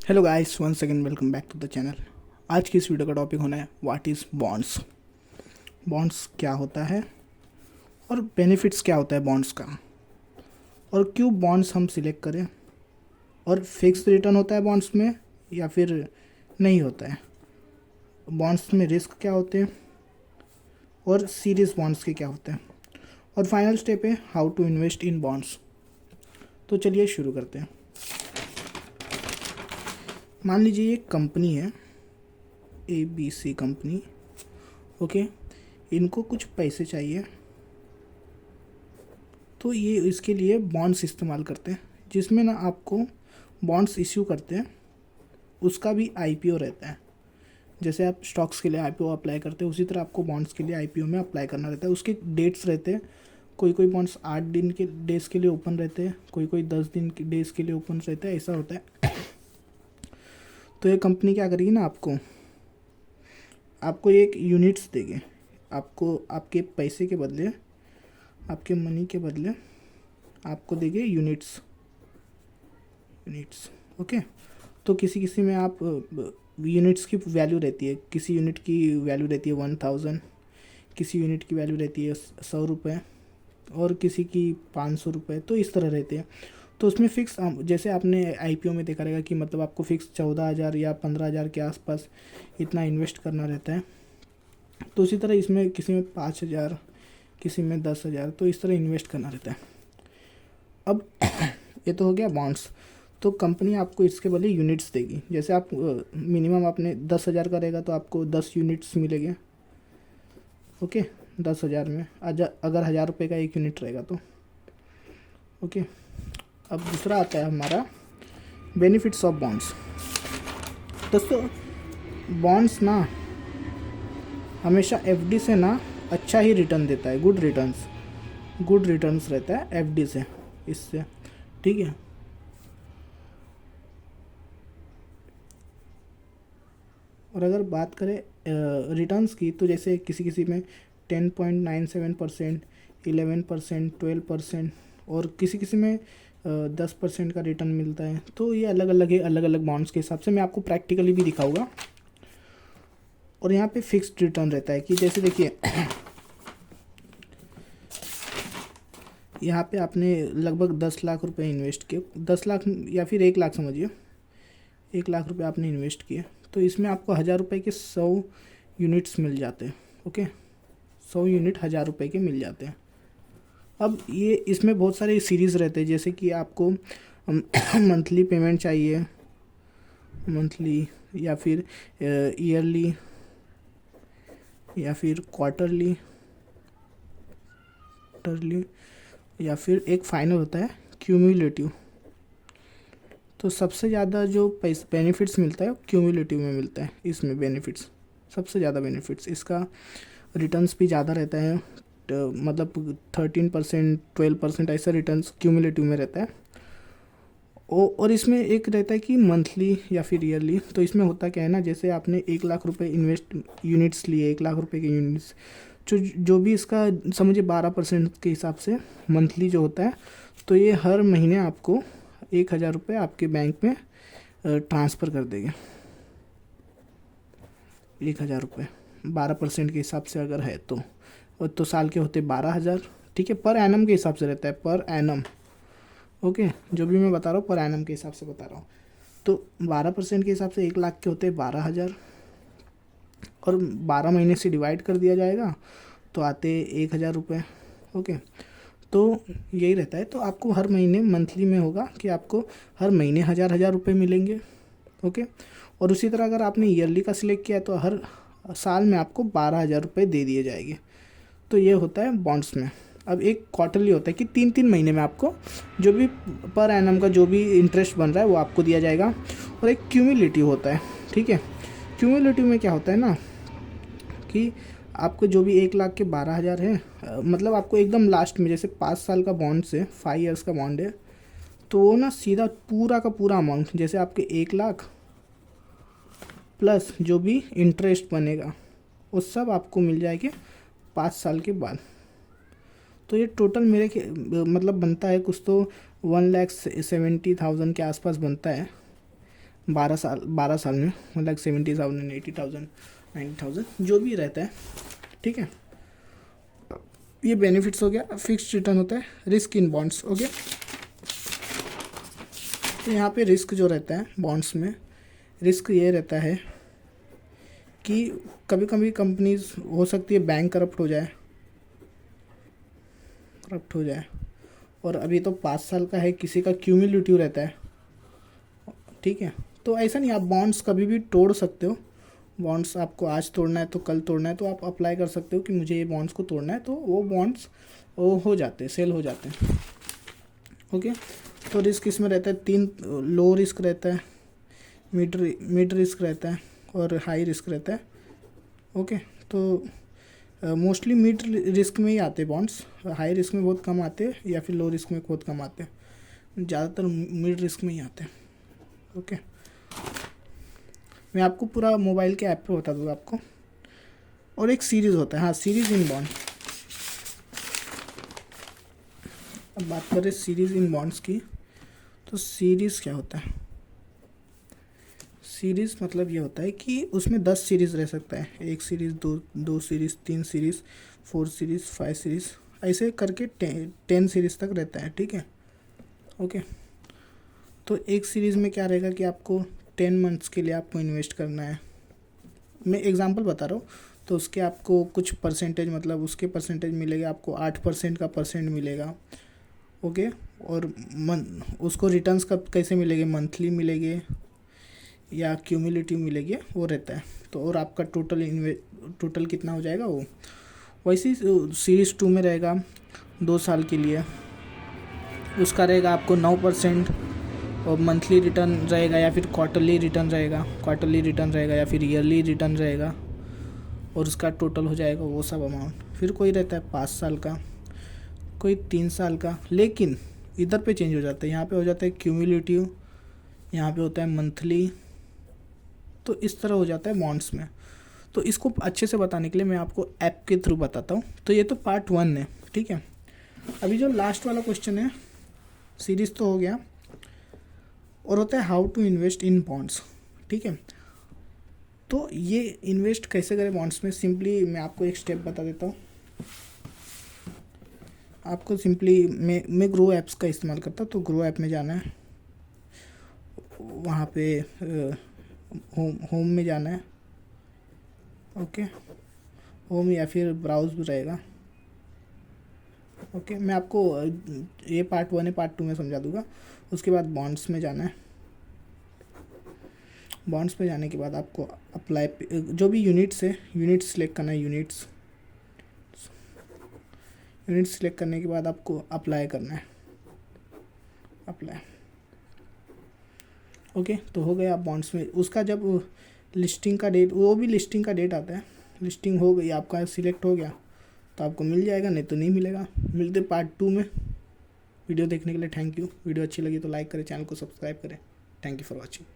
Hello guys, once again welcome back to the channel. आज की इस वीडियो का टॉपिक होना है व्हाट इज़ बॉन्ड्स। बॉन्ड्स क्या होता है और बेनिफिट्स क्या होता है बॉन्ड्स का, और क्यों बॉन्ड्स हम सिलेक्ट करें, और फिक्स रिटर्न होता है बॉन्ड्स में या फिर नहीं होता है, बॉन्ड्स में रिस्क क्या होते हैं और सीरीज बॉन्ड्स के क्या होते हैं, और फाइनल स्टेप है how to invest in bonds. तो चलिए शुरू करते हैं। मान लीजिए एक कंपनी है ABC कंपनी, ओके। इनको कुछ पैसे चाहिए तो ये इसके लिए बॉन्ड्स इस्तेमाल करते हैं, जिसमें ना आपको बॉन्ड्स इश्यू करते हैं, उसका भी IPO रहता है। जैसे आप स्टॉक्स के लिए IPO अप्लाई करते हैं, उसी तरह आपको बॉन्ड्स के लिए IPO में अप्लाई करना रहता है। उसके डेट्स रहते हैं, कोई कोई बॉन्ड्स 8 दिन के डेज़ के लिए ओपन रहते हैं, कोई कोई 10 दिन के डेज़ के लिए ओपन रहता है, ऐसा होता है। तो ये कंपनी क्या करेगी ना, आपको एक यूनिट्स देंगे, आपको आपके पैसे के बदले, आपके मनी के बदले आपको देंगे यूनिट्स। ओके। तो किसी किसी में आप यूनिट्स की वैल्यू रहती है, किसी यूनिट की वैल्यू रहती है 1000, किसी यूनिट की वैल्यू रहती है 100 रुपये, और किसी की 500 रुपये, तो इस तरह रहते हैं। तो उसमें फ़िक्स, जैसे आपने IPO में देखा रहेगा कि मतलब आपको फ़िक्स 14,000 या 15,000 के आसपास इतना इन्वेस्ट करना रहता है। तो उसी तरह इसमें किसी में 5,000, किसी में 10,000, तो इस तरह इन्वेस्ट करना रहता है। अब ये तो हो गया बॉन्ड्स। तो कंपनी आपको इसके बदले यूनिट्स देगी। जैसे आप मिनिमम आपने 10,000 का रहेगा तो आपको 10 यूनिट्स मिलेंगे, ओके। 10,000 में अगर 1,000 रुपये का एक यूनिट रहेगा तो, ओके। अब दूसरा आता है हमारा बेनिफिट्स ऑफ बॉन्ड्स। दोस्तों, बॉन्ड्स ना हमेशा FD से ना अच्छा ही रिटर्न देता है, गुड रिटर्न्स रहता है FD से, इससे, ठीक है। और अगर बात करें रिटर्न्स की, तो जैसे किसी किसी में 10.97%, 11%, 12%, और किसी किसी में 10% का रिटर्न मिलता है। तो ये अलग अलग है, अलग अलग बॉन्ड्स के हिसाब से। मैं आपको प्रैक्टिकली भी दिखाऊंगा। और यहाँ पे फिक्स्ड रिटर्न रहता है कि जैसे देखिए यहाँ पे आपने लगभग 10 लाख रुपए इन्वेस्ट किए, 10 लाख या फिर 1 लाख समझिए, 1 लाख रुपए आपने इन्वेस्ट किए, तो इसमें आपको 1,000 रुपये के 100 यूनिट्स मिल जाते हैं, ओके। 100 यूनिट 1,000 रुपये के मिल जाते हैं। अब ये इसमें बहुत सारे सीरीज़ रहते हैं, जैसे कि आपको मंथली पेमेंट चाहिए, मंथली या फिर ईयरली या फिर क्वार्टरली, या फिर एक फाइनल होता है क्यूमुलेटिव। तो सबसे ज़्यादा जो बेनिफिट्स मिलता है क्यूमुलेटिव में मिलता है। इसमें बेनिफिट्स, सबसे ज़्यादा बेनिफिट्स, इसका रिटर्न्स भी ज़्यादा रहता है, मतलब 13%, 12% ऐसा रिटर्न्स क्यूमुलेटिव में रहता है। और इसमें एक रहता है कि मंथली या फिर ईयरली। तो इसमें होता क्या है ना, जैसे आपने 1 लाख रुपए इन्वेस्ट यूनिट्स लिए, 1 लाख रुपए के यूनिट्स, जो भी इसका समझिए 12% के हिसाब से मंथली जो होता है, तो ये हर महीने आपको 1,000 रुपये आपके बैंक में ट्रांसफ़र कर देंगे। 1,000 रुपये 12% के हिसाब से अगर है तो साल के होते 12,000, ठीक है। पर एनम के हिसाब से रहता है, पर एनम, ओके। जो भी मैं बता रहा हूँ पर एनम के हिसाब से बता रहा हूँ। तो 12% के हिसाब से 1 लाख के होते 12,000, और 12 महीने से डिवाइड कर दिया जाएगा तो आते 1,000 रुपये, ओके। तो यही रहता है। तो आपको हर महीने मंथली में होगा कि आपको हर महीने 1,000 मिलेंगे, ओके। और उसी तरह अगर आपने ईयरली का सिलेक्ट किया तो हर साल में आपको 12,000 रुपये दे दिए जाएंगे। तो ये होता है बॉन्ड्स में। अब एक क्वार्टरली होता है कि 3-3 महीने में आपको जो भी पर एनम का जो भी इंटरेस्ट बन रहा है वो आपको दिया जाएगा। और एक क्यूमुलेटिव होता है, ठीक है। क्यूमुलेटिव में क्या होता है ना कि आपको जो भी 1 लाख के 12,000 है, मतलब आपको एकदम लास्ट में, जैसे 5 साल का बॉन्ड से 5 ईयर्स का बॉन्ड है, तो वो ना सीधा पूरा का पूरा अमाउंट, जैसे आपके 1 लाख प्लस जो भी इंटरेस्ट बनेगा वो सब आपको मिल जाएगा 5 साल के बाद। तो ये टोटल मतलब बनता है कुछ तो 1,70,000 के आसपास बनता है, 12 साल में मतलब 70,000 80,000 90,000 जो भी रहता है, ठीक है। ये बेनिफिट्स हो गया। फिक्स्ड रिटर्न होता है, रिस्क इन बॉन्ड्स। ओके, तो यहाँ पे रिस्क जो रहता है बॉन्ड्स में, रिस्क ये रहता है कि कभी कभी कंपनीज हो सकती है बैंक करप्ट हो जाए, और अभी तो 5 साल का है, किसी का क्यूमुलेटिव रहता है, ठीक है। तो ऐसा नहीं, आप बॉन्ड्स कभी भी तोड़ सकते हो। बॉन्ड्स आपको आज तोड़ना है तो कल तोड़ना है तो आप अप्लाई कर सकते हो कि मुझे ये बॉन्ड्स को तोड़ना है, तो वो बॉन्ड्स वो हो जाते हैं, सेल हो जाते हैं। ओके, तो रिस्क इसमें रहता है 3, लो रिस्क रहता है, मिड रिस्क रहता है और हाई रिस्क रहता है। ओके, तो मोस्टली मिड रिस्क में ही आते हैं बॉन्ड्स, हाई रिस्क में बहुत कम आते हैं या फिर लो रिस्क में बहुत कम आते हैं, ज़्यादातर मिड रिस्क में ही आते हैं। ओके, मैं आपको पूरा मोबाइल के ऐप पे बता दूँगा आपको। और एक सीरीज़ होता है, हाँ, सीरीज़ इन बॉन्ड। अब बात करें सीरीज़ इन बॉन्ड्स की, तो सीरीज़ क्या होता है? सीरीज़ मतलब ये होता है कि उसमें 10 सीरीज़ रह सकता है, 1 series, 2 series, 3 series, 4 series, 5 series, ऐसे करके 10 सीरीज़ तक रहता है, ठीक है। ओके, तो एक सीरीज़ में क्या रहेगा कि आपको 10 मंथ्स के लिए आपको इन्वेस्ट करना है। मैं एग्जांपल बता रहा हूँ, तो उसके आपको कुछ परसेंटेज, मतलब उसके परसेंटेज मिलेगा आपको 8% का परसेंट मिलेगा। ओके, और उसको रिटर्न्स कब कैसे मिलेंगे, मंथली मिलेंगे या क्यूमुलेटिव मिलेगी, वो रहता है। तो और आपका टोटल कितना हो जाएगा वो। वैसे ही सीरीज़ 2 में रहेगा 2 साल के लिए, उसका रहेगा आपको 9%, और मंथली रिटर्न रहेगा या फिर क्वार्टरली रिटर्न रहेगा या फिर ईयरली रिटर्न रहेगा, और उसका टोटल हो जाएगा वो सब अमाउंट। फिर कोई रहता है 5 साल का, कोई 3 साल का, लेकिन इधर पे चेंज हो जाता है, यहाँ पे हो जाता है क्यूमुलेटिव, यहाँ पे होता है मंथली, तो इस तरह हो जाता है बॉन्ड्स में। तो इसको अच्छे से बताने के लिए मैं आपको ऐप के थ्रू बताता हूँ। तो ये तो पार्ट 1 है, ठीक है। अभी जो लास्ट वाला क्वेश्चन है, सीरीज़ तो हो गया, और होता है how to invest in bonds, ठीक है। तो ये इन्वेस्ट कैसे करें बॉन्ड्स में, सिंपली मैं आपको एक स्टेप बता देता हूँ। आपको सिंपली मैं ग्रो ऐप्स का इस्तेमाल करता हूँ, तो ग्रो ऐप में जाना है, वहाँ पे होम में जाना है। ओके, होम या फिर ब्राउज भी रहेगा। ओके, मैं आपको ये पार्ट 1 है, पार्ट 2 में समझा दूंगा। उसके बाद बॉन्ड्स में जाना है। बॉन्ड्स पे जाने के बाद आपको अप्लाई, जो भी यूनिट्स है, यूनिट्स सिलेक्ट करना है। यूनिट्स सिलेक्ट करने के बाद आपको अप्लाई करना है, अप्लाई। ओके, तो हो गया बॉन्ड्स में। उसका जब लिस्टिंग का डेट, वो भी लिस्टिंग का डेट आता है, लिस्टिंग हो गई, आपका सिलेक्ट हो गया तो आपको मिल जाएगा, नहीं तो नहीं मिलेगा। मिलते पार्ट 2 में। वीडियो देखने के लिए थैंक यू। वीडियो अच्छी लगी तो लाइक करें, चैनल को सब्सक्राइब करें। Thank you for watching.